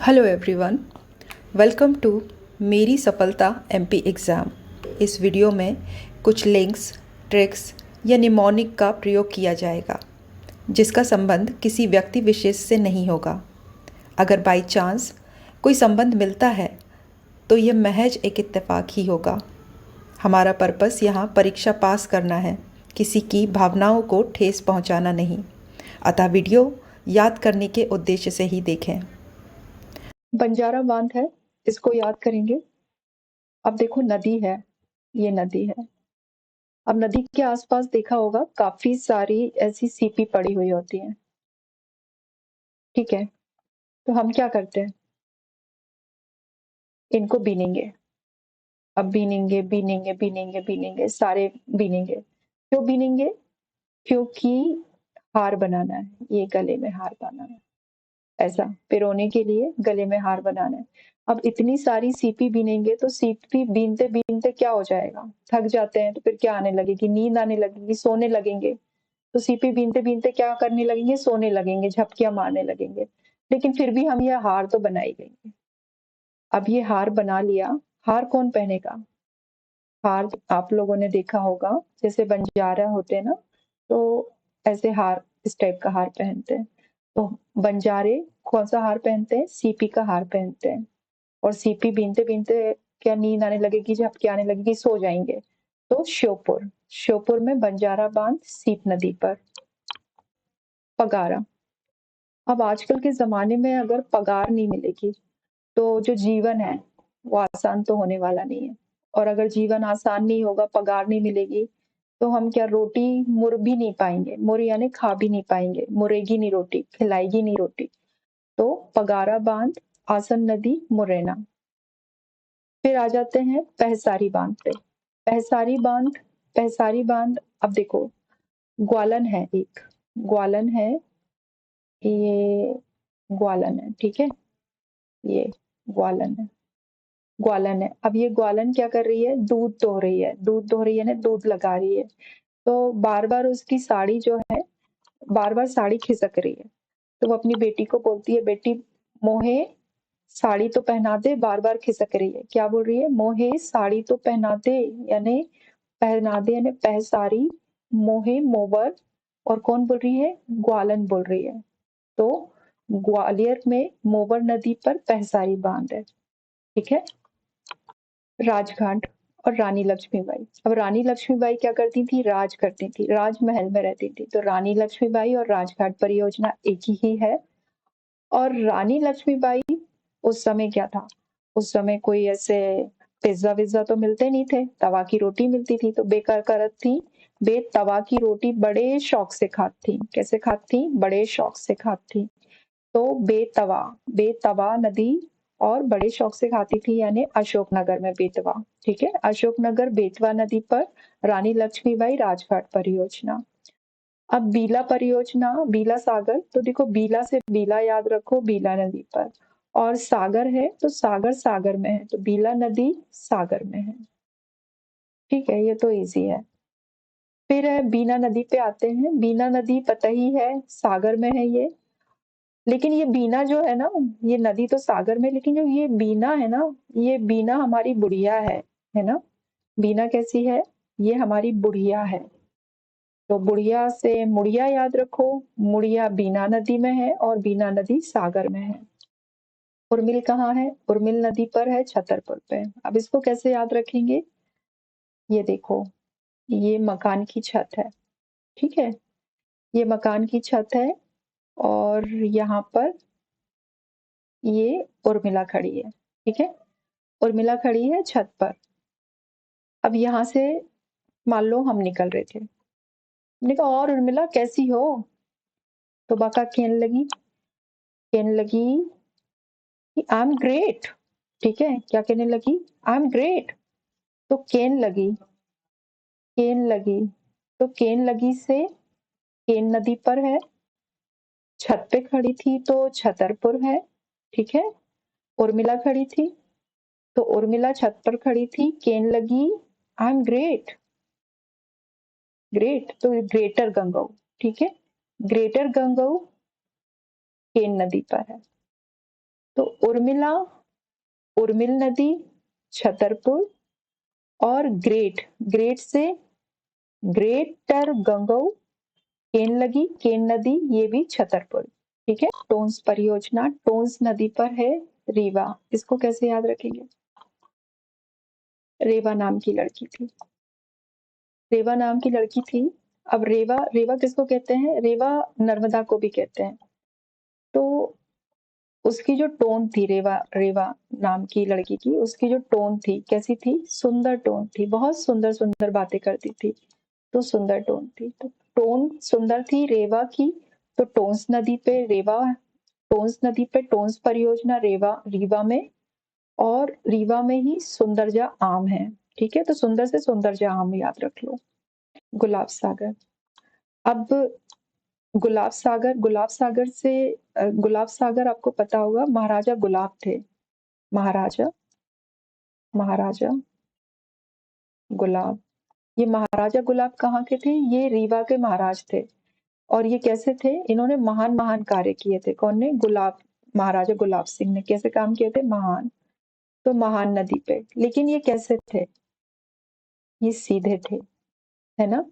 Hello everyone, welcome to मेरी सफलता MP exam. इस वीडियो में कुछ लिंक्स, ट्रिक्स या निमोनिक का प्रयोग किया जाएगा जिसका संबंध किसी व्यक्ति विशेष से नहीं होगा। अगर बाई चांस कोई संबंध मिलता है तो यह महज एक इत्तेफाक ही होगा। हमारा पर्पस यहाँ परीक्षा पास करना है, किसी की भावनाओं को ठेस पहुँचाना नहीं। अतः वीडियो याद करने के उद्देश्य से ही देखें। बंजारा बांध है, इसको याद करेंगे। अब देखो नदी है, ये नदी है। अब नदी के आसपास देखा होगा काफी सारी ऐसी सीपी पड़ी हुई होती हैं, ठीक है। तो हम क्या करते हैं, इनको बीनेंगे। अब बीनेंगे बीनेंगे बीनेंगे बीनेंगे, सारे बीनेंगे। क्यों बीनेंगे? क्योंकि हार बनाना है, ये गले में हार बनाना है, ऐसा पिरोने के लिए गले में हार बनाना है। अब इतनी सारी सीपी बीनेंगे तो सीपी बीनते बीनते क्या हो जाएगा, थक जाते हैं तो फिर क्या आने लगेगी, नींद आने लगेगी, सोने लगेंगे। तो सीपी बीनते बीनते क्या करने लगेंगे, सोने लगेंगे, झपकियां मारने लगेंगे। लेकिन फिर भी हम यह हार तो बना ही देंगे। अब ये हार बना लिया, हार कौन पहनेगा? हार आप लोगों ने देखा होगा, जैसे बंजारा होते हैं ना, तो ऐसे हार, इस टाइप का हार पहनते हैं। तो बंजारे कौन सा हार पहनते हैं? सीपी का हार पहनते हैं। और सीपी बीनते बीनते क्या नींद आने लगेगी, झपकी आने लगेगी, सो जाएंगे। तो श्योपुर, श्योपुर में बंजारा बांध, सीप नदी पर। पगारा। अब आजकल के जमाने में अगर पगार नहीं मिलेगी तो जो जीवन है वो आसान तो होने वाला नहीं है। और अगर जीवन आसान नहीं होगा, पगार नहीं मिलेगी, तो हम क्या रोटी मुर भी नहीं पाएंगे। मुर यानी खा भी नहीं पाएंगे, मुरेगी नहीं रोटी, खिलाएगी नहीं रोटी। तो पगारा बांध, आसन नदी, मुरैना। फिर आ जाते हैं पहसारी बांध पे। पहसारी बांध, पहसारी बांध। अब देखो ग्वालन है, एक ग्वालन है, ये ग्वालन है, ठीक है, ये ग्वालन है, ग्वालन है। अब ये ग्वालन क्या कर रही है, दूध दो रही है, दूध दो रही है ना, दूध लगा रही है। तो बार बार उसकी साड़ी जो है, बार बार साड़ी खिसक रही है। तो वो अपनी बेटी को बोलती है, बेटी मोहे साड़ी तो पहना दे, बार बार खिसक रही है। क्या बोल रही है? मोहे साड़ी तो पहना दे, यानी पहना दे, यानी पहसारी, मोहे मोवर। और कौन बोल रही है? ग्वालन बोल रही है। तो ग्वालियर में मोवर नदी पर पहसारी बांध है, ठीक है। राजघाट और रानी लक्ष्मीबाई। अब रानी लक्ष्मीबाई क्या करती थी? राज करती थी, राजमहल में रहती थी। तो रानी लक्ष्मीबाई और राजघाट परियोजना एक ही है। और रानी लक्ष्मीबाई, उस समय क्या था, उस समय कोई ऐसे पिज्जा विज्जा तो मिलते नहीं थे, तवा की रोटी मिलती थी। तो बेकार करत थी, बे तवा की रोटी बड़े शौक से खाती थी। कैसे खाती थी? बड़े शौक से खाती थी। तो बेतवा, बेतवा नदी और बड़े शौक से खाती थी, यानी अशोकनगर में बेतवा, ठीक है। अशोकनगर बेतवा नदी पर रानी लक्ष्मीबाई राजघाट परियोजना। अब बीला परियोजना, बीला सागर। तो देखो बीला से बीला याद रखो, बीला नदी पर। और सागर है तो सागर सागर में है, तो बीला नदी सागर में है, ठीक है, ये तो इजी है। फिर है बीना नदी पे आते हैं। बीना नदी पता ही है, सागर में है ये। लेकिन ये बीना जो है ना, ये नदी तो सागर में, लेकिन जो ये बीना है ना, ये बीना हमारी बुढ़िया है ना। बीना कैसी है? ये हमारी बुढ़िया है। तो बुढ़िया से मुड़िया याद रखो, मुड़िया बीना नदी में है और बीना नदी सागर में है। उर्मिल कहाँ है? उर्मिल नदी पर है, छतरपुर पे। अब इसको कैसे याद रखेंगे? ये देखो, ये मकान की छत है, ठीक है, ये मकान की छत है। और यहाँ पर ये उर्मिला खड़ी है, ठीक है, उर्मिला खड़ी है छत पर। अब यहाँ से मान लो हम निकल रहे थे, हमने कहा और उर्मिला कैसी हो? तो बाका कहने लगी, कहने लगी कि आई एम ग्रेट, ठीक है। क्या कहने लगी? I am great. तो केन लगी, केन लगी। तो केन लगी से केन नदी पर है, छत पे खड़ी थी तो छतरपुर है, ठीक है। उर्मिला खड़ी थी तो उर्मिला छत पर खड़ी थी, केन लगी, आई एम ग्रेट, ग्रेट तो ग्रेटर गंगऊ, ठीक है। ग्रेटर गंगऊ केन नदी पर है। तो उर्मिला, उर्मिल नदी, छतरपुर और ग्रेट से ग्रेटर गंगऊ, केन लगी, केन नदी, ये भी छतरपुर। ठीक है। टोंस परियोजना टोंस नदी पर है। रीवा, इसको कैसे याद रखेंगे? रेवा नाम की लड़की थी, रेवा नाम की लड़की थी। अब रेवा, रेवा किसको कहते हैं? रेवा नर्मदा को भी कहते हैं। तो उसकी जो टोन थी, रेवा रेवा नाम की लड़की की, उसकी जो टोन थी कैसी थी? सुंदर टोन थी, बहुत सुंदर सुंदर बातें करती थी, तो सुंदर टोन थी। तो टोन सुंदर थी रेवा की। तो टोंस नदी पे रेवा, टोंस नदी पे टोंस परियोजना रेवा रीवा में, और रीवा में ही सुंदरजा आम है। ठीक है, तो सुंदर से सुंदरजा आम याद रख लो। गुलाब सागर, अब गुलाब सागर से गुलाब सागर आपको पता होगा, महाराजा गुलाब थे। महाराजा, महाराजा गुलाब, ये महाराजा गुलाब कहाँ के थे? ये रीवा के महाराज थे। और ये कैसे थे? इन्होंने महान महान कार्य किए थे। कौन ने? गुलाब, महाराजा गुलाब सिंह ने कैसे काम किए थे? महान। तो महान नदी पे, लेकिन ये कैसे थे? ये सीधे थे, है ना,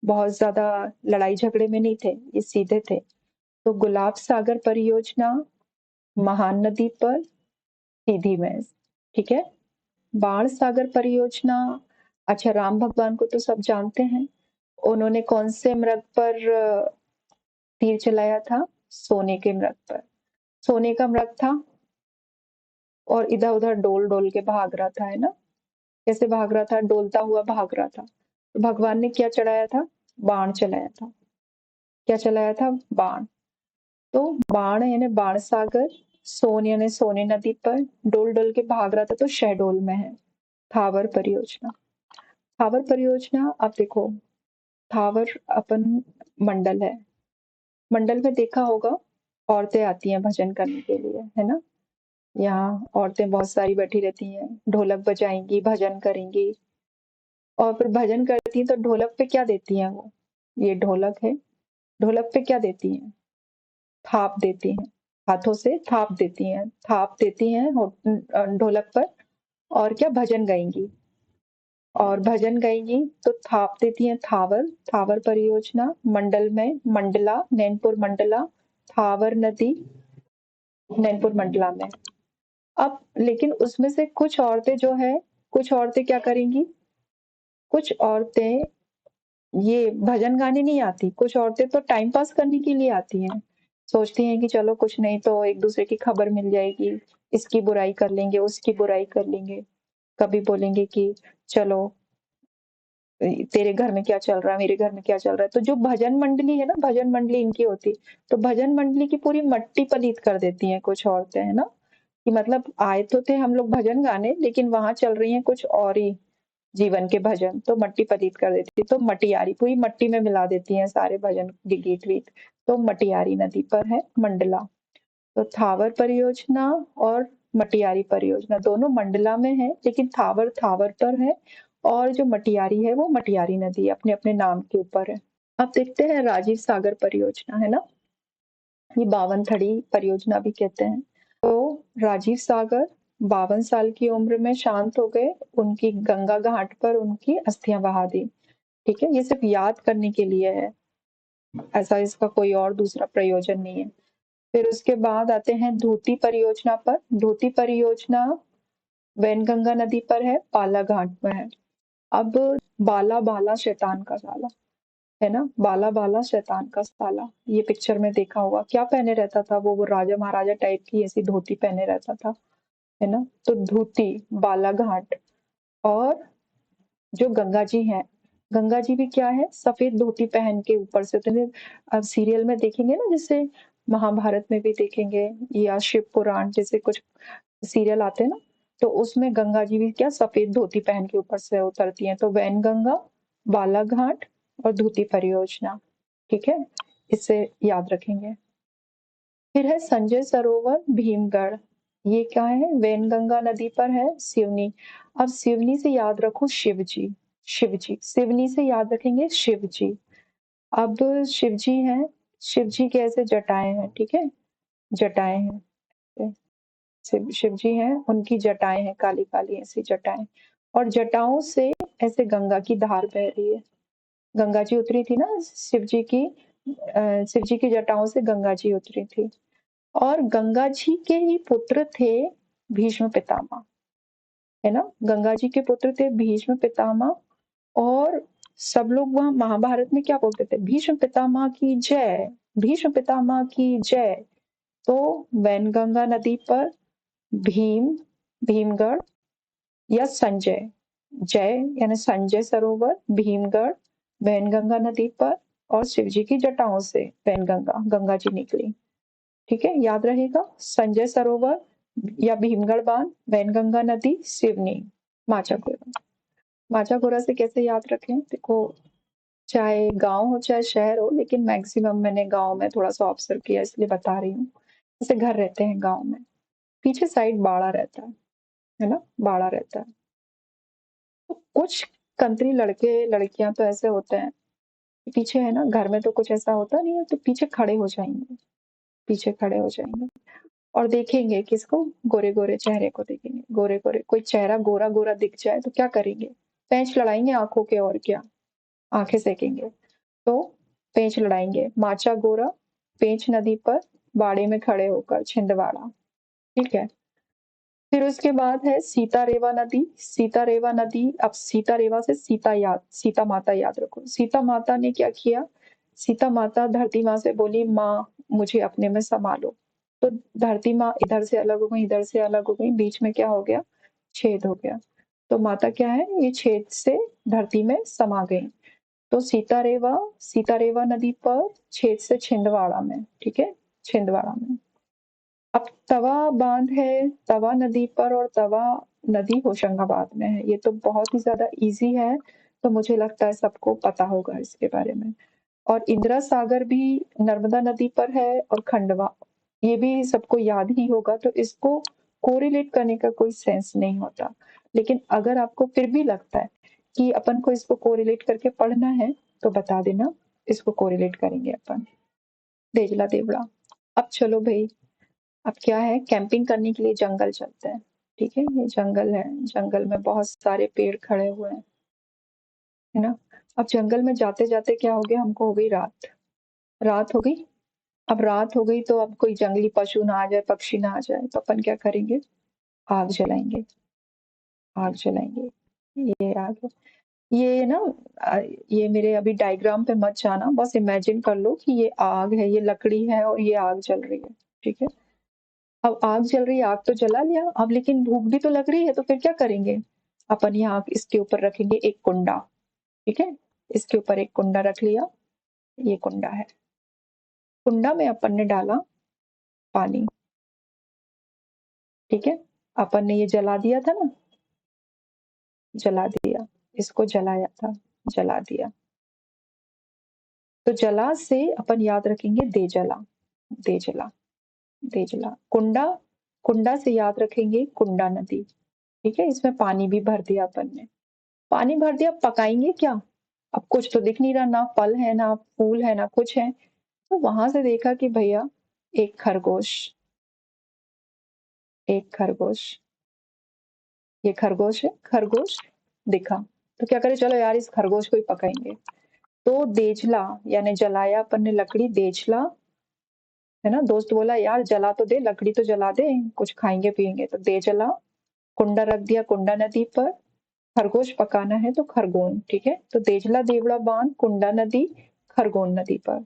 बहुत ज्यादा लड़ाई झगड़े में नहीं थे, ये सीधे थे। तो गुलाब सागर परियोजना महान नदी पर, सीधी में। ठीक है। बाण सागर परियोजना, अच्छा, राम भगवान को तो सब जानते हैं। उन्होंने कौन से मृग पर तीर चलाया था? सोने के मृग पर। सोने का मृग था और इधर उधर डोल डोल के भाग रहा था, है ना। कैसे भाग रहा था? डोलता हुआ भाग रहा था। तो भगवान ने क्या चढ़ाया था? बाण चलाया था। क्या चलाया था? बाण। तो बाण यानी बाण सागर, सोन यानी सोने नदी पर, डोल डोल के भाग रहा था, तो शहडोल में है। थावर परियोजना, थावर परियोजना, अब देखो, थावर अपन मंडल है, मंडल में देखा होगा औरतें आती हैं भजन करने के लिए, है ना। यहाँ औरतें बहुत सारी बैठी रहती हैं, ढोलक बजाएंगी, भजन करेंगी, और फिर भजन करती हैं तो ढोलक पे क्या देती हैं वो? ये ढोलक है, ढोलक पे क्या देती हैं? थाप देती हैं, हाथों से थाप देती हैं, थाप देती हैं ढोलक पर। और क्या? भजन गाएंगी, और भजन गाएंगी तो थाप देती हैं थावर। थावर परियोजना मंडल में, मंडला, नैनपुर मंडला, थावर नदी नैनपुर मंडला में। अब लेकिन उसमें से कुछ औरतें जो है, कुछ औरतें क्या करेंगी? कुछ औरतें ये भजन गाने नहीं आती, कुछ औरतें तो टाइम पास करने के लिए आती हैं। सोचती हैं कि चलो कुछ नहीं तो एक दूसरे की खबर मिल जाएगी, इसकी बुराई कर लेंगे, उसकी बुराई कर लेंगे। कभी बोलेंगे कि चलो तेरे घर में क्या चल रहा है, मेरे घर में क्या चल रहा है। तो जो भजन मंडली है ना, भजन मंडली इनकी होती, तो भजन मंडली की पूरी मट्टी पलीत कर देती हैं कुछ औरतें, है ना। कि मतलब आए तो थे हम लोग भजन गाने, लेकिन वहां चल रही हैं कुछ और ही जीवन के भजन, तो मट्टी पलीत कर देती, तो मटियारी पूरी मट्टी में मिला देती हैं सारे भजन के गीत वीत। तो मटियारी नदी पर है मंडला। तो थावर परियोजना और मटियारी परियोजना दोनों मंडला में है, लेकिन थावर थावर पर है, और जो मटियारी है वो मटियारी नदी अपने अपने नाम के ऊपर है। अब देखते हैं राजीव सागर परियोजना, है ना, ये 52 परियोजना भी कहते हैं। तो राजीव सागर 52 साल की उम्र में शांत हो गए, उनकी गंगा घाट पर उनकी अस्थियां बहा दी। ठीक है, ये सिर्फ याद करने के लिए है, ऐसा इसका कोई और दूसरा प्रयोजन नहीं है। फिर उसके बाद आते हैं धूती परियोजना पर। धूती परियोजना वैनगंगा नदी पर है, पाला घाट में है। अब बाला बाला शैतान का साला, है ना, बाला बाला शैतान का साला, ये पिक्चर में देखा होगा। क्या पहने रहता था वो राजा महाराजा टाइप की ऐसी धोती पहने रहता था, है ना। तो धूती, बालाघाट, और जो गंगा जी हैं, गंगा जी भी क्या है? सफेद धोती पहन के ऊपर से। तो अब सीरियल में देखेंगे ना, जैसे महाभारत में भी देखेंगे, या शिव पुराण जैसे कुछ सीरियल आते हैं ना, तो उसमें गंगा जी भी क्या सफेद धोती पहन के ऊपर से उतरती हैं। तो वैन गंगा, बालाघाट और धूती परियोजना, ठीक है, इसे याद रखेंगे। फिर है संजय सरोवर भीमगढ़, ये क्या है? वैनगंगा नदी पर है, सिवनी। अब सिवनी से याद रखो शिव जी, शिव जी, सिवनी से याद रखेंगे शिव जी। अब शिव जी हैं, शिव जी कैसे? जटाएं हैं, ठीक है, जटाएं हैं। शिव जी हैं, उनकी जटाएं हैं, काली काली ऐसी जटाएं, और जटाओं से ऐसे गंगा की धार बह रही है। गंगा जी उतरी थी ना, शिव जी की जटाओं से गंगा जी उतरी थी, और गंगा जी के ही पुत्र थे भीष्म पितामह, है ना। गंगा जी के पुत्र थे भीष्म पितामह, और सब लोग वहां महाभारत में क्या बोलते थे, भीष्म पितामह की जय, भीष्म पितामह की जय। तो वैनगंगा नदी पर भीमगढ़ या संजय, जय यानी संजय सरोवर, भीमगढ़, वैनगंगा नदी पर, और शिव जी की जटाओं से वैनगंगा, गंगा जी निकली। ठीक है, याद रहेगा, संजय सरोवर या भीमगढ़ बांध, वैनगंगा नदी, शिवनी, माचागोरा। माचागोरा से कैसे याद रखें, देखो चाहे गांव हो चाहे शहर हो, लेकिन मैक्सिमम मैंने गांव में थोड़ा सा ऑब्जर्व किया इसलिए बता रही हूँ। जैसे घर रहते हैं गांव में, पीछे साइड बाड़ा रहता है ना, बाड़ा रहता है। तो कुछ कंत्री लड़के लड़कियां तो ऐसे होते हैं, पीछे है ना, घर में तो कुछ ऐसा होता नहीं है, तो पीछे खड़े हो जाएंगे, पीछे खड़े हो जाएंगे और देखेंगे किसको, गोरे गोरे चेहरे को देखेंगे, गोरे गोरे कोई चेहरा गोरा गोरा दिख जाए तो क्या करेंगे, पेंच लड़ाएंगे आंखों के, और क्या, आंखें सेकेंगे। तो पेंच लड़ाएंगे, माचा गोरा, पेंच नदी पर बाड़े में खड़े होकर, छिंदवाड़ा। ठीक है, फिर उसके बाद है सीता रेवा नदी। सीता रेवा नदी, अब सीता रेवा से सीता माता याद रखो। सीता माता ने क्या किया, सीता माता धरती माँ से बोली, माँ मुझे अपने में संभालो। तो धरती माँ इधर से अलग हो गई, इधर से अलग हो गई, बीच में क्या हो गया, छेद हो गया। तो माता क्या है, ये छेद से धरती में समा गई। तो सीता रेवा नदी पर, छेद से छिंदवाड़ा में। ठीक है, छिंदवाड़ा में। अब तवा बांध है तवा नदी पर, और तवा नदी होशंगाबाद में है। ये तो बहुत ही ज्यादा इजी है, तो मुझे लगता है सबको पता होगा इसके बारे में। और इंदिरा सागर भी नर्मदा नदी पर है, और खंडवा, ये भी सबको याद ही होगा। तो इसको कोरिलेट करने का कोई सेंस नहीं होता, लेकिन अगर आपको फिर भी लगता है कि अपन को इसको कोरिलेट करके पढ़ना है, तो बता देना, इसको कोरिलेट करेंगे अपन। देजला देवड़ा। अब चलो भाई, अब क्या है, कैंपिंग करने के लिए जंगल चलते हैं। ठीक है, ये जंगल है, जंगल में बहुत सारे पेड़ खड़े हुए हैं, है ना। अब जंगल में जाते जाते क्या हो गया, हमको हो गई रात, रात हो गई। अब रात हो गई तो अब कोई जंगली पशु ना आ जाए, पक्षी ना आ जाए, तो अपन क्या करेंगे, आग जलाएंगे, आग जलाएंगे। ये आग है। ये ना, ये मेरे अभी डायग्राम पे मत जाना, बस इमेजिन कर लो कि ये आग है, ये लकड़ी है और ये आग जल रही है। ठीक है, अब आग जल रही है, आग तो जला लिया, अब लेकिन भूख भी तो लग रही है, तो फिर क्या करेंगे, अपन यहाँ इसके ऊपर रखेंगे एक कुंडा। ठीक है, इसके ऊपर एक कुंडा रख लिया, ये कुंडा है, कुंडा में अपन ने डाला पानी। ठीक है, अपन ने ये जला दिया था ना, जला दिया, इसको जलाया था, जला दिया। तो जला से अपन याद रखेंगे दे जला, दे जला, दे जला। कुंडा, कुंडा से याद रखेंगे कुंडा नदी। ठीक है, इसमें पानी भी भर दिया अपन ने, पानी भर दिया, पकाएंगे क्या, अब कुछ तो दिख नहीं रहा, ना फल है ना फूल है ना कुछ है। तो वहां से देखा कि भैया एक खरगोश, एक खरगोश, ये खरगोश है, खरगोश दिखा। तो क्या करे, चलो यार इस खरगोश को ही पकाएंगे। तो देचला यानी जलाया अपन ने लकड़ी, देचला, है ना। दोस्त बोला यार जला तो दे, लकड़ी तो जला दे, कुछ खाएंगे पिएंगे। तो दे जला, कुंडा रख दिया कुंडा नदी पर, खरगोश पकाना है तो खरगोन। ठीक है, तो देजला देवड़ा बांध, कुंडा नदी, खरगोन नदी पर।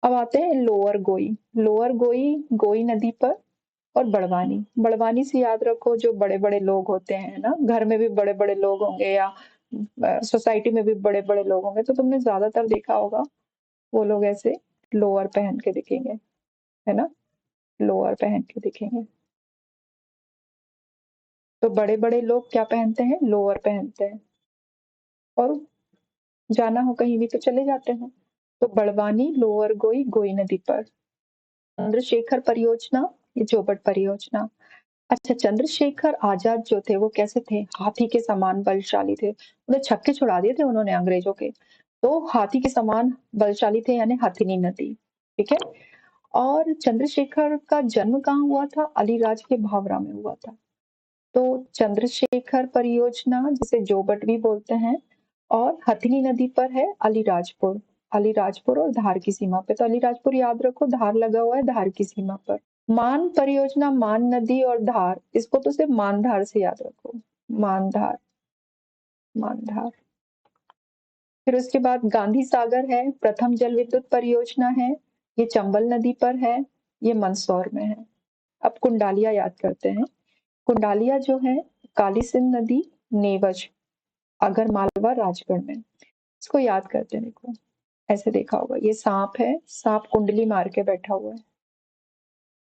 अब आते हैं लोअर गोई, लोअर गोई, गोई नदी पर, और बड़वानी। बड़वानी से याद रखो जो बड़े बड़े लोग होते हैं ना, घर में भी बड़े बड़े लोग होंगे, या सोसाइटी में भी बड़े बड़े लोग होंगे, तो तुमने ज्यादातर देखा होगा वो लोग ऐसे लोअर पहन के दिखेंगे, है ना, लोअर पहन के दिखेंगे। तो बड़े बड़े लोग क्या पहनते हैं, लोअर पहनते हैं, और जाना हो कहीं भी तो चले जाते हैं। तो बड़वानी, लोअर गोई, गोई नदी पर। चंद्रशेखर परियोजना, ये जोबट परियोजना। अच्छा, चंद्रशेखर आजाद जो थे वो कैसे थे, हाथी के समान बलशाली थे, उन्हें छक्के छुड़ा दिए थे उन्होंने अंग्रेजों के। तो हाथी के समान बलशाली थे, यानी हथिनी नदी। ठीक है, और चंद्रशेखर का जन्म कहाँ हुआ था? अलीराज के भावरा में हुआ था। तो चंद्रशेखर परियोजना, जिसे जोबट भी बोलते हैं, और हथिनी नदी पर है अलीराजपुर। अलीराजपुर और धार की सीमा पे। तो अलीराजपुर याद रखो, धार लगा हुआ है धार की सीमा पर। मान परियोजना, मान नदी और धार, इसको तो सिर्फ मानधार से याद रखो। मानधार, मानधार। फिर उसके बाद गांधी सागर है, प्रथम जल विद्युत परियोजना है, ये चंबल नदी पर है, ये मंदसौर में है। अब कुंडालिया याद करते हैं। कुंडालिया जो है, काली सिंध नदी, नेवज, अगर मालवा, राजगढ़ में। इसको याद करते हैं। देखो ऐसे देखा होगा, ये सांप है, सांप कुंडली मार के बैठा हुआ है।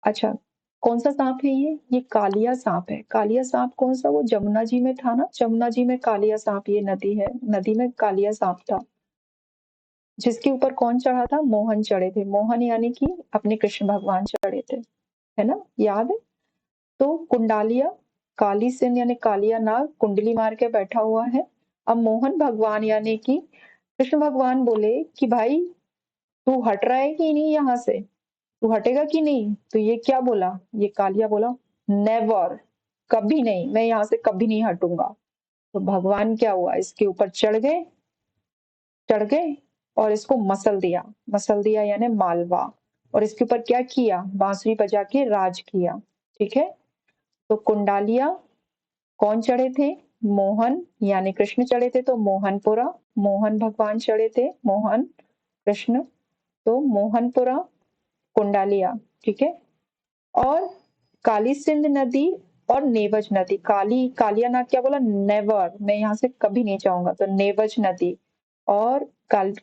अच्छा, कौन सा सांप है ये कालिया सांप है। कालिया सांप कौन सा? वो जमुना जी में था ना, जमुना जी में कालिया सांप, ये नदी है, नदी में कालिया सांप था, जिसके ऊपर कौन चढ़ा था? मोहन चढ़े थे। मोहन यानी कि अपने कृष्ण भगवान चढ़े थे, है ना, याद है। तो कुंडालिया, काली सिंध यानी कालिया नाग कुंडली मार के बैठा हुआ है। अब मोहन भगवान यानी कि कृष्ण भगवान बोले कि भाई तू हट रहा है कि नहीं, यहाँ से तू हटेगा कि नहीं? तो ये क्या बोला? ये कालिया बोला नेवर, कभी नहीं, मैं यहाँ से कभी नहीं हटूंगा। तो भगवान क्या हुआ? इसके ऊपर चढ़ गए और इसको मसल दिया यानी मालवा। और इसके ऊपर क्या किया? बांसुरी बजा के राज किया। ठीक है। तो कुंडालिया कौन चढ़े थे? मोहन यानी कृष्ण चढ़े थे, तो मोहनपुरा, मोहन भगवान चढ़े थे, मोहन कृष्ण, तो मोहनपुरा, कुंडालिया। ठीक है। और काली सिंध नदी और नेवज नदी, कालिया नाग क्या बोला? नेवर, मैं यहाँ से कभी नहीं जाऊंगा। तो नेवज नदी और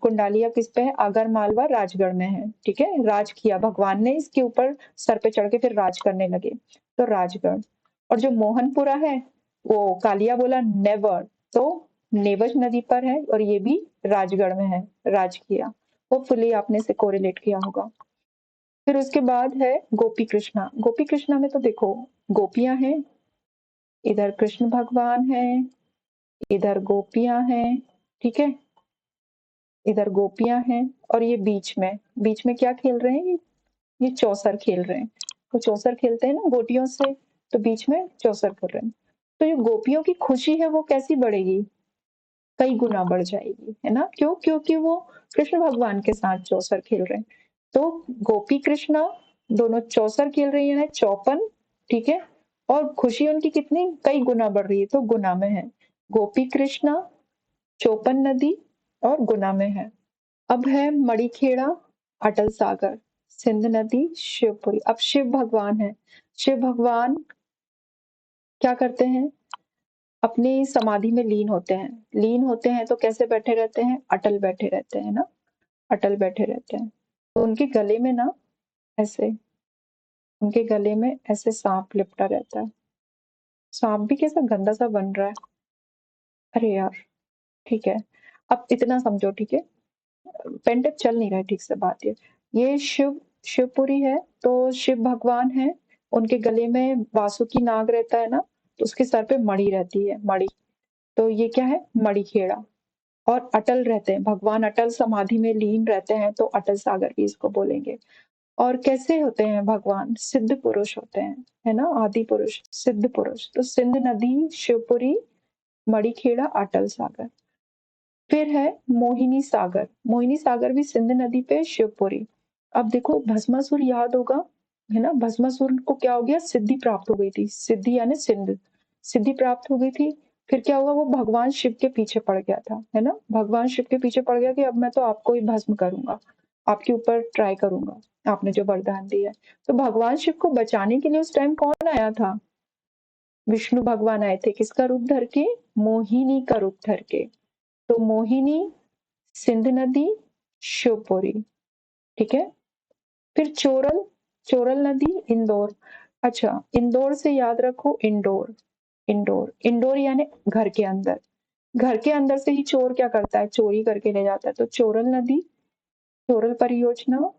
कुंडालिया किस पे है? आगर मालवा, राजगढ़ में है। ठीक है। राज किया भगवान ने, इसके ऊपर सर पे चढ़ के फिर राज करने लगे, तो राजगढ़। और जो मोहनपुरा है, वो कालिया बोला नेवर, तो नेवज नदी पर है, और ये भी राजगढ़ में है, राज किया। होपफुली आपने से कोरिलेट किया होगा। फिर उसके बाद है गोपी कृष्णा। गोपी कृष्णा में तो देखो गोपियां हैं, इधर कृष्ण भगवान है, इधर गोपियां हैं। ठीक है। इधर गोपियां हैं, और ये बीच में क्या खेल रहे हैं? ये चौसर खेल रहे हैं। तो चौसर खेलते हैं ना गोटियों से, तो बीच में चौसर कर रहे हैं। तो ये गोपियों की खुशी है वो कैसी बढ़ेगी? कई गुना बढ़ जाएगी, है ना। क्यों? क्योंकि वो कृष्ण भगवान के साथ चौसर खेल रहे हैं। तो गोपी कृष्णा दोनों चौसर खेल रही है, चौपन। ठीक है। और खुशी उनकी कितनी? कई गुना बढ़ रही है, तो गुना में है। गोपी कृष्णा, चौपन नदी और गुना में है। अब है मणिखेड़ा, अटल सागर, सिंध नदी, शिवपुरी। अब शिव भगवान है, शिव भगवान क्या करते हैं? अपनी समाधि में लीन होते हैं तो कैसे बैठे रहते हैं? अटल बैठे रहते हैं ना, अटल बैठे रहते हैं। तो उनके गले में ना ऐसे, उनके गले में ऐसे सांप लिपटा रहता है। सांप भी कैसा गंदा सा बन रहा है, अरे यार। ठीक है, अब इतना समझो। ठीक है, पेंटेप चल नहीं रहा है ठीक से, बात ये शिवपुरी है, तो शिव भगवान है, उनके गले में वासुकी नाग रहता है ना, तो उसके सर पे मणि रहती है, मणि। तो ये क्या है? मणिखेड़ा। और अटल रहते हैं भगवान, अटल समाधि में लीन रहते हैं, तो अटल सागर भी इसको बोलेंगे। और कैसे होते हैं भगवान? सिद्ध पुरुष होते हैं, है ना, आदि पुरुष, सिद्ध पुरुष। तो सिंध नदी, शिवपुरी, मणिखेड़ा, अटल सागर। फिर है मोहिनी सागर। मोहिनी सागर भी सिंध नदी पे, शिवपुरी। अब देखो भस्मासुर याद होगा, है ना। भस्मासुर को क्या हो गया? सिद्धि प्राप्त हो गई थी, सिद्धि यानी सिंध, सिद्धि प्राप्त हो गई थी। फिर क्या हुआ? वो भगवान शिव के पीछे पड़ गया था, है ना। भगवान शिव के पीछे पड़ गया कि अब मैं तो आपको ही भस्म करूंगा, आपके ऊपर ट्राई करूंगा, आपने जो वरदान दिया है। तो भगवान शिव को बचाने के लिए उस टाइम कौन आया था? विष्णु भगवान आए थे। किसका रूप धर के? मोहिनी का रूप धर के। तो मोहिनी, सिंध नदी, शिवपुरी। ठीक है। फिर चोरल, चोरल नदी, इंदौर। अच्छा, इंदौर से याद रखो इंडोर, इंडोर, इंडोर यानी घर के अंदर। घर के अंदर से ही चोर क्या करता है? चोरी करके ले जाता है। तो चोरल नदी, चोरल परियोजना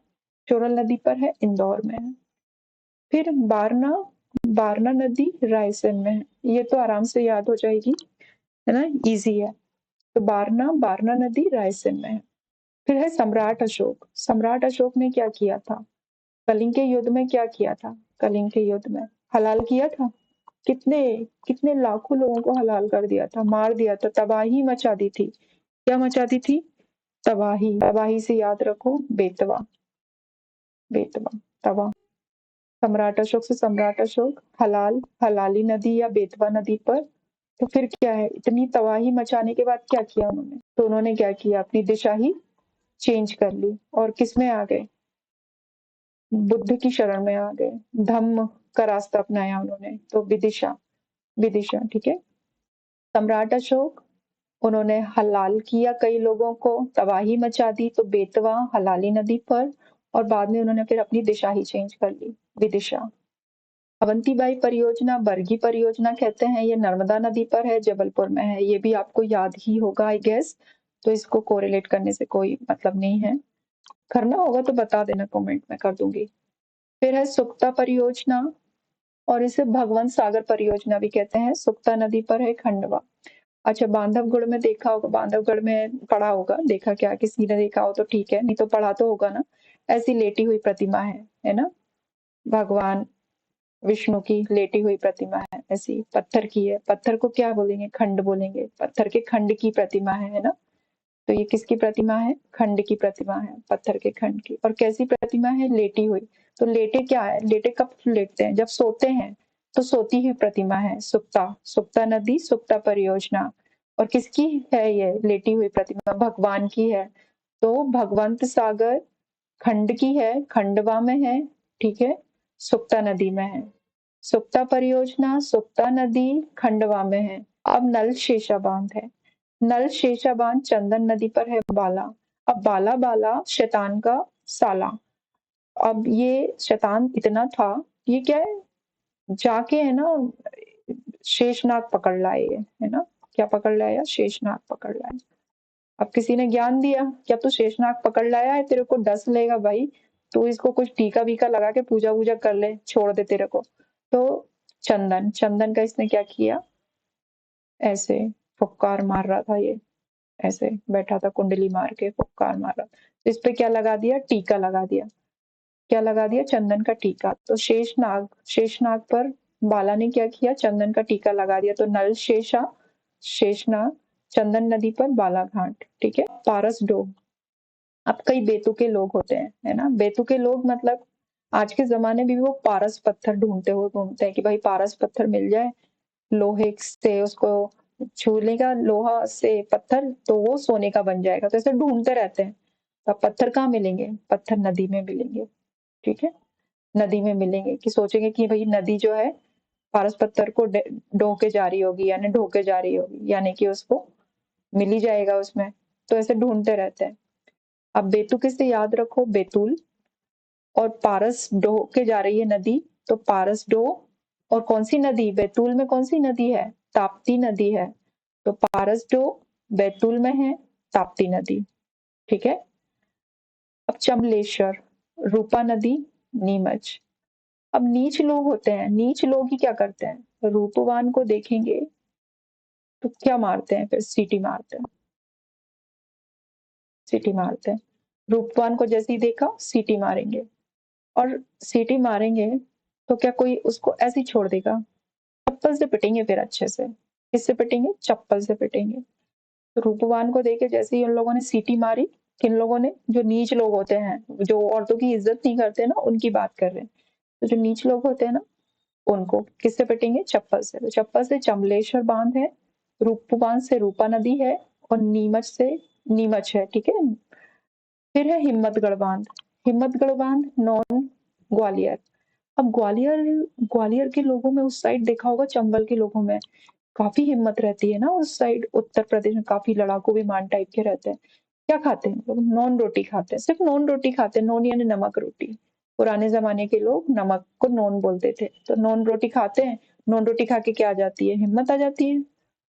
चोरल नदी पर है, इंदौर में है। फिर बारना, बारना नदी रायसेन में है। ये तो आराम से याद हो जाएगी, है ना, इजी है। तो बारना, बारना नदी रायसेन में है। फिर है सम्राट अशोक। सम्राट अशोक ने क्या किया था? कलिंग के युद्ध में क्या किया था? कलिंग के युद्ध में हलाल किया था। कितने कितने लाखों लोगों को हलाल कर दिया था, मार दिया था, तबाही मचा दी थी। क्या मचा दी थी? तबाही। तबाही से याद रखो बेतवा, बेतवा, तवा। सम्राट अशोक से सम्राट अशोक, हलाल, हलाली नदी या बेतवा नदी पर। तो फिर क्या है, इतनी तबाही मचाने के बाद क्या किया उन्होंने? तो उन्होंने क्या किया, अपनी दिशा ही चेंज कर ली और किसमें आ गए? बुद्ध की शरण में आ गए। धम्म का रास्ता अपनाया उन्होंने, तो विदिशा, विदिशा, ठीक है। सम्राट अशोक, उन्होंने हलाल किया कई लोगों को, तबाही मचा दी, तो बेतवा, हलाली नदी पर, और बाद में उन्होंने फिर अपनी दिशा ही चेंज कर ली, विदिशा। अवंतीबाई परियोजना, बरगी परियोजना कहते हैं, ये नर्मदा नदी पर है, जबलपुर में है। ये भी आपको याद ही होगा आई गेस, तो इसको कोरिलेट करने से कोई मतलब नहीं है। करना होगा तो बता देना, कमेंट में कर दूंगी। फिर है सुक्ता परियोजना, और इसे भगवंत सागर परियोजना भी कहते हैं। सुक्ता नदी पर है, खंडवा। अच्छा, बांधवगढ़ में देखा होगा, बांधवगढ़ में पढ़ा होगा, देखा क्या किसी ने देखा हो तो ठीक है, नहीं तो पढ़ा तो होगा ना। ऐसी लेटी हुई प्रतिमा है ना, भगवान विष्णु की लेटी हुई प्रतिमा है, ऐसी पत्थर की है। पत्थर को क्या बोलेंगे? खंड बोलेंगे। पत्थर के खंड की प्रतिमा है ना। तो ये किसकी प्रतिमा है? खंड की प्रतिमा है, पत्थर के खंड की। और कैसी प्रतिमा है? लेटी हुई। तो लेटे क्या है, लेटे कब लेटते हैं? जब सोते हैं, तो सोती हुई प्रतिमा है, सुक्ता। सुक्ता नदी, सुक्ता परियोजना। और किसकी है ये लेटी हुई प्रतिमा? भगवान की है। तो भगवंत सागर खंड की है, खंडवा में है, ठीक है, सुक्ता नदी में है। सुक्ता परियोजना, सुक्ता नदी, खंडवा में है। अब नल शेषा बांध है। नल शेषा बांध चंदन नदी पर है, बाला। अब बाला, बाला शैतान का साला। अब ये शैतान इतना था, ये क्या है, जाके है ना शेषनाग पकड़ लाए, है ना। क्या पकड़ लाया? शेषनाग पकड़ लाया। अब किसी ने ज्ञान दिया, क्या तू शेषनाग पकड़ लाया है, तेरे को डस लेगा भाई, तू इसको कुछ टीका वीका लगा के पूजा वूजा कर ले, छोड़ दे तेरे को। तो चंदन, चंदन का इसने क्या किया, ऐसे फुक्कार मार रहा था ये, ऐसे बैठा था कुंडली मार के फुक्कार मार रहा। तो इस पे क्या लगा दिया? टीका लगा दिया। क्या लगा दिया? चंदन का टीका। तो शेषनाग, शेषनाग पर बाला ने क्या किया? चंदन का टीका लगा दिया। तो नल शेषा, शेषनाग, चंदन नदी पर बालाघाट, ठीक है। पारस डोब। अब कई बेतुके लोग होते हैं, है ना। बेतुके लोग मतलब आज के जमाने में भी वो पारस पत्थर ढूंढते हुए घूमते हैं कि भाई पारस पत्थर मिल जाए, लोहे से उसको छूने का, लोहा से पत्थर, तो वो सोने का बन जाएगा। तो ऐसे ढूंढते रहते हैं। तो अब पत्थर कहाँ मिलेंगे? पत्थर नदी में मिलेंगे, ठीक है। नदी में मिलेंगे कि सोचेंगे कि भाई नदी जो है पारस पत्थर को ढो के जा रही होगी, यानी ढो के जा रही होगी, यानी कि उसको मिल ही जाएगा उसमें। तो ऐसे ढूंढते रहते हैं। अब बेतुके से याद रखो बेतुल, और पारस डो के जा रही है नदी, तो पारस डो। और कौन सी नदी? बैतूल में कौन सी नदी है? ताप्ती नदी है। तो पारस डो बैतूल में है, ताप्ती नदी, ठीक है। अब चमलेश्वर, रूपा नदी, नीमच। अब नीच लोग होते हैं, नीच लोग ही क्या करते हैं? रूपवान को देखेंगे तो क्या मारते हैं? फिर सीटी मारते हैं, सीटी मारते हैं। रूपवान को जैसे ही देखा सीटी मारेंगे, और सीटी मारेंगे तो क्या कोई उसको ऐसे ही छोड़ देगा? चप्पल से पिटेंगे, फिर अच्छे से। किससे पिटेंगे? चप्पल से पिटेंगे। तो रूपवान को देके जैसे ही उन लोगों ने सीटी मारी, किन लोगों ने? जो नीच लोग होते हैं, जो औरतों की इज्जत नहीं करते ना, उनकी बात कर रहे हैं। तो जो नीच लोग होते हैं ना, उनको किससे पिटेंगे? चप्पल से। तो चप्पल से चमलेश्वर बांध है, रूपवान से रूपा नदी है, और नीमच से नीमच है, ठीक है। फिर है हिम्मतगढ़ बांध। हिम्मतगढ़ बांध नॉन ग्वालियर। अब ग्वालियर, ग्वालियर के लोगों में उस साइड देखा होगा, चंबल के लोगों में काफी हिम्मत रहती है ना उस साइड। उत्तर प्रदेश में काफी लड़ाकू विमान टाइप के रहते हैं। क्या खाते हैं लोग? नॉन रोटी खाते हैं, सिर्फ नॉन रोटी खाते हैं। नॉन यानी नमक रोटी। पुराने जमाने के लोग नमक को नॉन बोलते थे, तो नॉन रोटी खाते हैं। नॉन रोटी खा के क्या आ जाती है? हिम्मत आ जाती है।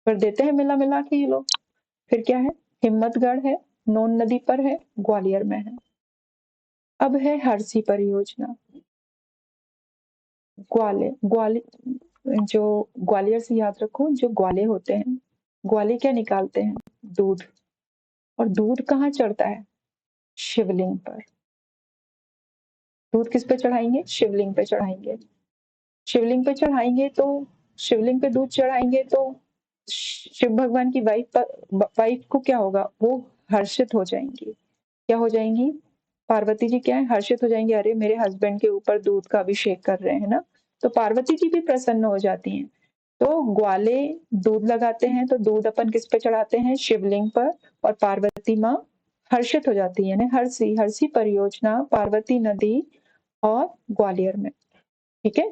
फिर देते हैं मिला मिला के ये लोग। फिर क्या है? हिम्मतगढ़ है, नॉन नदी पर है, ग्वालियर में है। अब है हरसी परियोजना। जो ग्वालियर से याद रखो, जो ग्वाले होते हैं, ग्वाले क्या निकालते हैं? दूध। और दूध कहाँ चढ़ता है? शिवलिंग पर। दूध किस पे चढ़ाएंगे? शिवलिंग पे चढ़ाएंगे। शिवलिंग पे चढ़ाएंगे तो शिवलिंग पे दूध चढ़ाएंगे तो शिव भगवान की वाइफ को क्या होगा? वो हर्षित हो जाएंगी। क्या हो जाएंगी? पार्वती जी क्या है? हर्षित हो जाएंगे। अरे मेरे हस्बैंड के ऊपर दूध का अभिषेक कर रहे हैं ना, तो पार्वती जी भी प्रसन्न हो जाती हैं। तो ग्वाले दूध लगाते हैं तो दूध अपन किस पे चढ़ाते हैं? शिवलिंग पर। और पार्वती माँ हर्षित हो जाती है, यानी हर्षी हर्षी परियोजना पार्वती नदी और ग्वालियर में। ठीक है।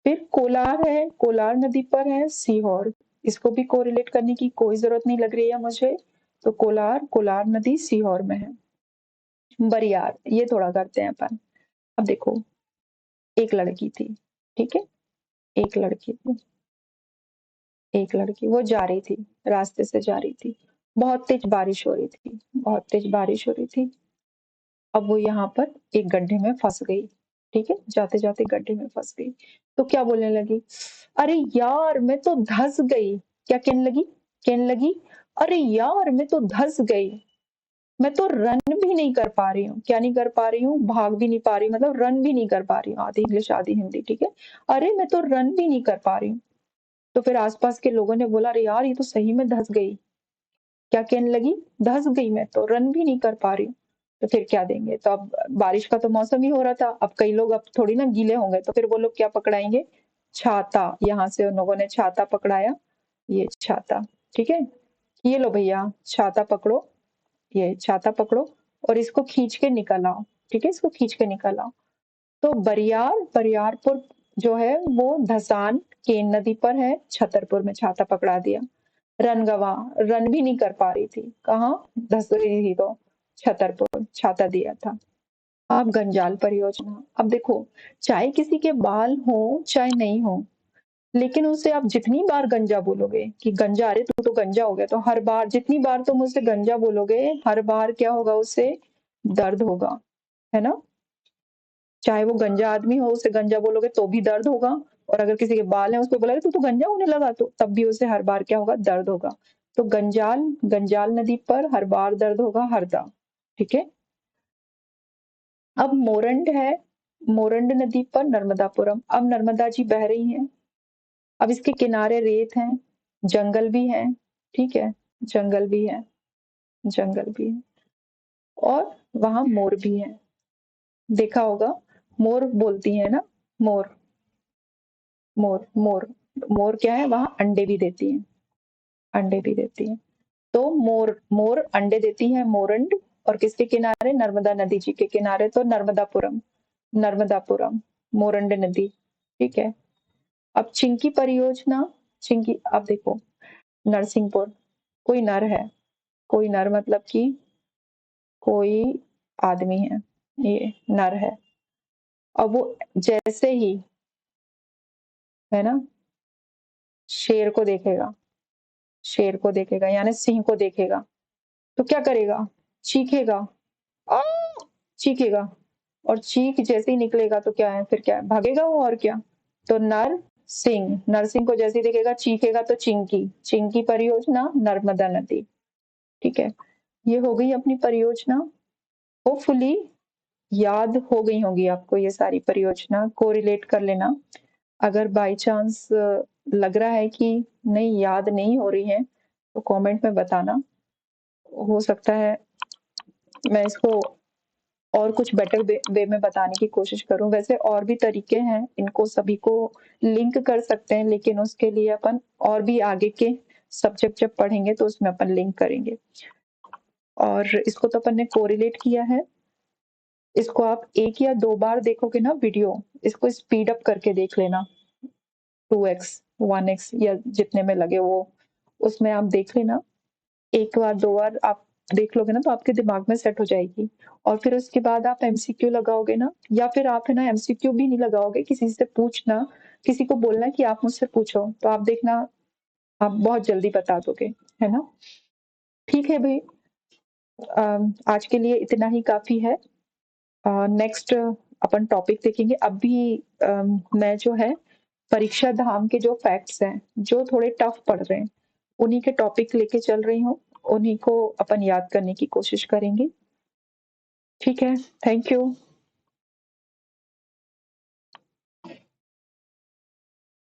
फिर कोलार है, कोलार नदी पर है सीहोर। इसको भी कोरिलेट करने की कोई जरूरत नहीं लग रही है मुझे। तो कोलार नदी सीहोर में है। बरियार, ये थोड़ा करते हैं अपन। अब देखो, एक लड़की थी, ठीक है, एक लड़की थी, एक लड़की, वो जा रही थी, रास्ते से जा रही थी, बहुत तेज बारिश हो रही थी, बहुत तेज बारिश हो रही थी। अब वो यहाँ पर एक गड्ढे में फंस गई। ठीक है, जाते जाते गड्ढे में फंस गई। तो क्या बोलने लगी? अरे यार मैं तो धंस गई। क्या कहने लगी? कहने लगी, अरे यार मैं तो धंस गई, मैं तो रन भी नहीं कर पा रही हूँ। क्या नहीं कर पा रही हूँ? भाग भी नहीं पा रही, मतलब रन भी नहीं कर पा रही हूँ। आधी इंग्लिश आधी हिंदी, ठीक है। अरे मैं तो रन भी नहीं कर पा रही हूँ। तो फिर आसपास के लोगों ने बोला, अरे यार ये तो सही में धंस गई। क्या कहने लगी? धंस गई, मैं तो रन भी नहीं कर पा रही हूँ। तो फिर क्या देंगे? तो अब बारिश का तो मौसम ही हो रहा था, अब कई लोग अब थोड़ी ना गीले होंगे, तो फिर वो लोग क्या पकड़ाएंगे? छाता। यहाँ से उन लोगों ने छाता पकड़ाया, ये छाता, ठीक है। ये लो भैया छाता पकड़ो, ये छाता पकड़ो और इसको खींच के निकल आओ। ठीक है, इसको खींच के निकल आओ। तो बरियारपुर जो है वो धसान केन नदी पर है, छतरपुर में छाता पकड़ा दिया। रनगवा, रन भी नहीं कर पा रही थी, कहाँ धस रही थी, तो छतरपुर छाता दिया था। अब गंजाल परियोजना, अब देखो, चाहे किसी के बाल हो चाहे नहीं हो, लेकिन उससे आप जितनी बार गंजा बोलोगे कि गंजा, अरे तू तो गंजा हो गया, तो हर बार जितनी बार तुम उससे गंजा बोलोगे, हर बार क्या होगा? उससे दर्द होगा, है ना। चाहे वो गंजा आदमी हो, उसे गंजा बोलोगे तो भी दर्द होगा। और अगर किसी के बाल है, उसको बोलोगे तू तो गंजा होने लगा, तो तब भी उसे हर बार क्या होगा? दर्द होगा। तो गंजाल नदी पर हर बार दर्द होगा, हरदा। ठीक है। अब मोरंड है, मोरंड नदी पर नर्मदापुरम। अब नर्मदा जी बह रही हैं, अब इसके किनारे रेत हैं, जंगल भी है, ठीक है, जंगल भी है, जंगल भी है, और वहां मोर भी है। देखा होगा, मोर बोलती है ना, मोर, मोर मोर मोर क्या है? वहां अंडे भी देती है, अंडे भी देती है। तो मोर मोर अंडे देती है, मोरंड। और किसके किनारे? नर्मदा नदी जी के किनारे, तो नर्मदापुरम, नर्मदापुरम, मोरंड नदी। ठीक है। अब चिंकी परियोजना, चिंकी, अब देखो, नरसिंहपुर, कोई नर है, कोई नर मतलब कि कोई आदमी है, ये नर है। अब वो जैसे ही, है ना, शेर को देखेगा, शेर को देखेगा यानी सिंह को देखेगा, तो क्या करेगा? चीखेगा, आ चीखेगा। और चीख जैसे ही निकलेगा तो क्या है? फिर क्या है? भागेगा वो, और क्या। तो नरसिंह को जैसे ही देखेगा चीखेगा, तो चिंकी, चिंकी परियोजना नर्मदा नदी। ठीक है, ये हो गई अपनी परियोजना। होपफुली याद हो गई होंगी आपको ये सारी परियोजना, को रिलेट कर लेना। अगर बाय चांस लग रहा है कि नहीं, याद नहीं हो रही है, तो कमेंट में बताना। हो सकता है मैं इसको और कुछ बेटर वे में बताने की कोशिश करूं। वैसे और भी तरीके हैं, इनको सभी को लिंक कर सकते हैं, लेकिन उसके लिए अपन और भी आगे के सब्जेक्ट जब पढ़ेंगे तो उसमें अपन लिंक करेंगे। और इसको तो अपन ने कोरिलेट किया है, इसको आप 1 या 2 बार देखोगे ना वीडियो, इसको स्पीड अप करके देख लेना, 2x 1x या जितने में लगे वो, उसमें आप देख लेना। 1 बार 2 बार आप देख लोगे ना, तो आपके दिमाग में सेट हो जाएगी। और फिर उसके बाद आप एमसीक्यू लगाओगे ना, या फिर आप है ना एमसीक्यू भी नहीं लगाओगे, किसी से पूछना, किसी को बोलना कि आप मुझसे पूछो, तो आप देखना आप बहुत जल्दी बता दोगे, है ना। ठीक है भाई, आज के लिए इतना ही काफी है। नेक्स्ट अपन टॉपिक देखेंगे। अभी मैं जो है परीक्षा धाम के जो फैक्ट्स हैं, जो थोड़े टफ पड़ रहे हैं, उन्हीं के टॉपिक लेके चल रही हूँ, उन्हीं को अपन याद करने की कोशिश करेंगे। ठीक है, थैंक यू।